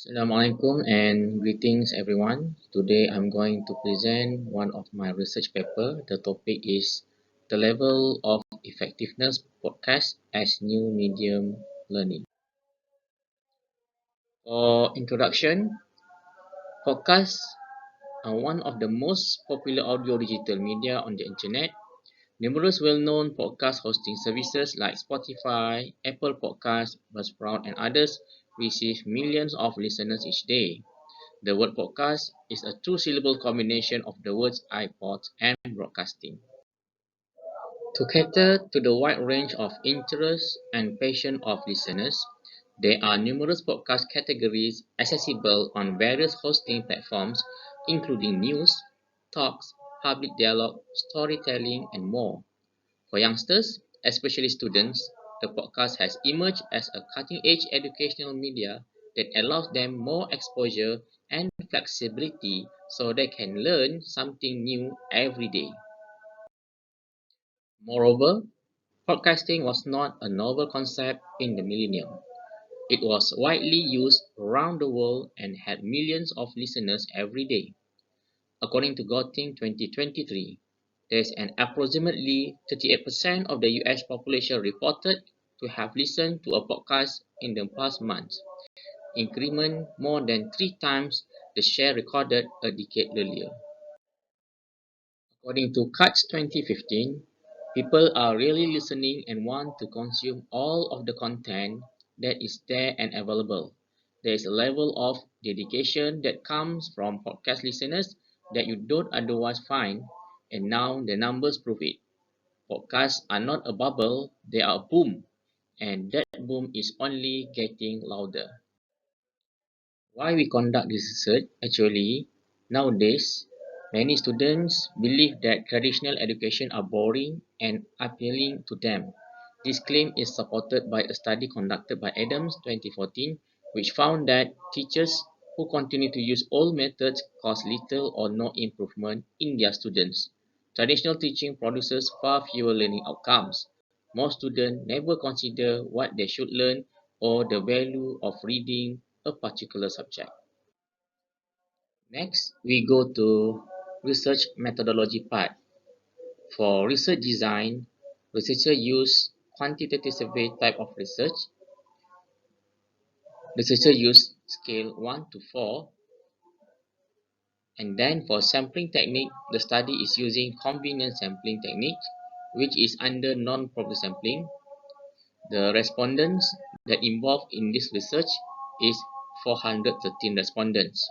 Assalamualaikum and greetings everyone. Today I'm going to present one of my research paper. The topic is the level of effectiveness podcast as new medium learning. For introduction, podcasts are one of the most popular audio digital media on the internet. Numerous well-known podcast hosting services like Spotify, Apple Podcasts, Buzzsprout and others receive millions of listeners each day. The word podcast is a two-syllable combination of the words iPod and broadcasting. To cater to the wide range of interests and passion of listeners, there are numerous podcast categories accessible on various hosting platforms, including news, talks, public dialogue, storytelling, and more. For youngsters, especially students, the podcast has emerged as a cutting-edge educational media that allows them more exposure and flexibility so they can learn something new every day. Moreover, podcasting was not a novel concept in the millennium. It was widely used around the world and had millions of listeners every day. According to Gotting 2023, there is an approximately 38% of the US population reported to have listened to a podcast in the past month, increment more than three times the share recorded a decade earlier. According to Cuts 2015, people are really listening and want to consume all of the content that is there and available. There is a level of dedication that comes from podcast listeners that you don't otherwise find, and now the numbers prove it. Podcasts are not a bubble, they are a boom, and that boom is only getting louder. Why we conduct this research? Actually, nowadays, many students believe that traditional education are boring and appealing to them. This claim is supported by a study conducted by Adams 2014, which found that teachers who continue to use old methods cause little or no improvement in their students. Traditional teaching produces far fewer learning outcomes. Most students never consider what they should learn or the value of reading a particular subject. Next, we go to research methodology part. For research design, researchers use quantitative survey type of research. Researchers use scale 1 to 4. And then for sampling technique, the study is using convenience sampling technique, which is under non-proper sampling. The respondents that involved in this research is 413 respondents.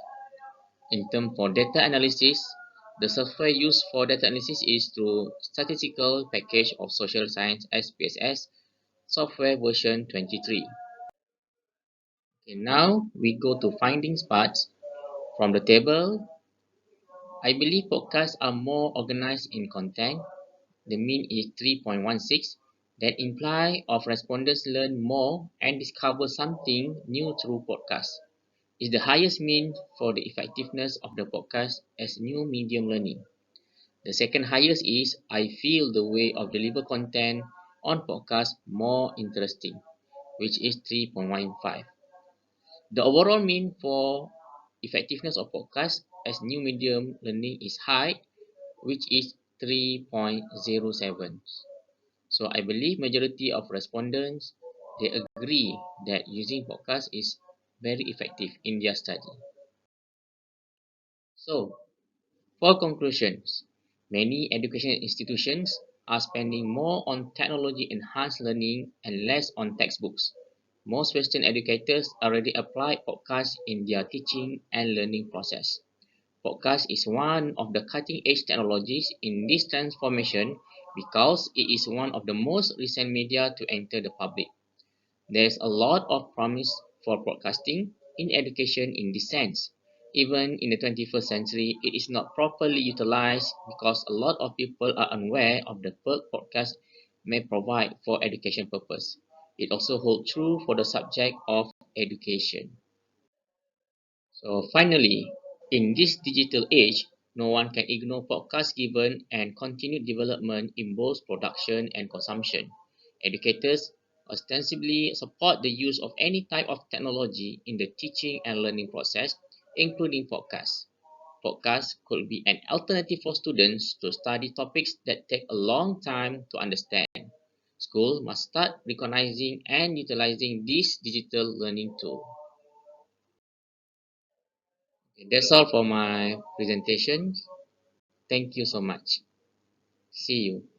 In terms for data analysis, the software used for data analysis is through Statistical Package of Social Science (SPSS) software version 23. Okay, now we go to findings parts. From the table, I believe podcasts are more organized in content. The mean is 3.16. That imply of respondents learn more and discover something new through podcasts. Is the highest mean for the effectiveness of the podcast as new medium learning. The second highest is I feel the way of deliver content on podcast more interesting, which is 3.15. The overall mean for effectiveness of podcast as new medium learning is high, which is 3.07. So I believe majority of respondents they agree that using podcast is very effective in their study. So for conclusions, many educational institutions are spending more on technology-enhanced learning and less on textbooks. Most Western educators already apply podcasts in their teaching and learning process. Podcast is one of the cutting-edge technologies in this transformation because it is one of the most recent media to enter the public. There is a lot of promise for broadcasting in education in this sense. Even in the 21st century, it is not properly utilized because a lot of people are unaware of the perk podcast may provide for education purpose. It also holds true for the subject of education. So finally, in this digital age, no one can ignore podcast given and continued development in both production and consumption. Educators ostensibly support the use of any type of technology in the teaching and learning process, including podcasts. Podcasts could be an alternative for students to study topics that take a long time to understand. School must start recognizing and utilizing this digital learning tool. Okay, that's all for my presentation. Thank you so much. See you.